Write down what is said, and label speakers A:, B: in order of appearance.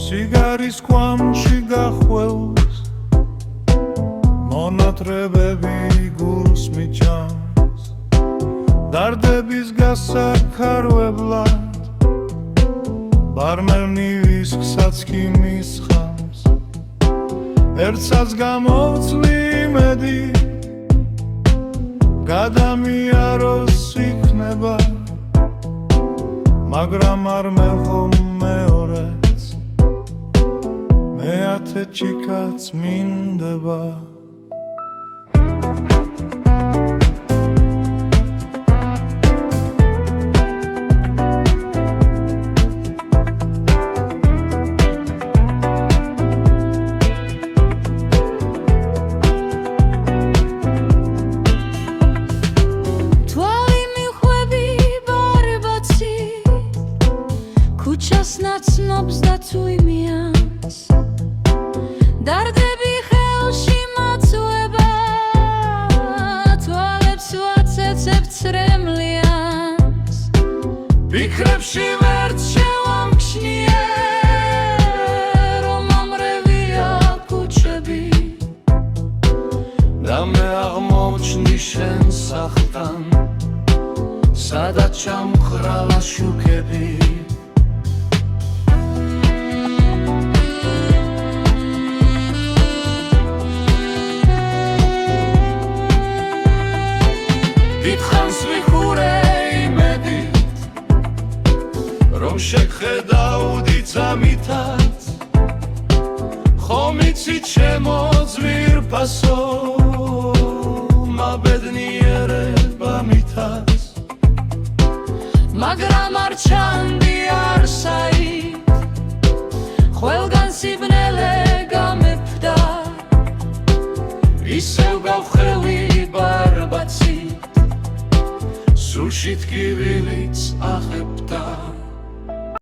A: სიგარის კვამში გახველს მონატრებები გულს მიჭამს დარდების გასაქარვებლად ბარმენი ვისკსაც კი მისხამს ერთსაც გამოვწვი იმედი გადამიაროს იქნება მაგრამ არ მეხომ მეორეც მეათე ჩიქაც მინდება
B: ნაცნობს და თუ იმიანს დარდები ხელში მაწვება თვალებს ვაცეცებ ცრემლიანს
A: ფიქრებში ვერც შევამჩნიე
B: რომ ამრევია ქუჩები
A: და მე აღმოჩნდი შენ სახთან სადაც ჩამხრალა შუქები რომ შეგხედავდი წამითაც ხომ იცი ჩემო ძვირფასო მაბედნიერება მითაც
B: მაგრამ არ ჩანდი არსაით ყველგან სიბნელე გამეფდა
A: ისევ გავხელი ბარბაცით სულში ტკივილიც ახებდა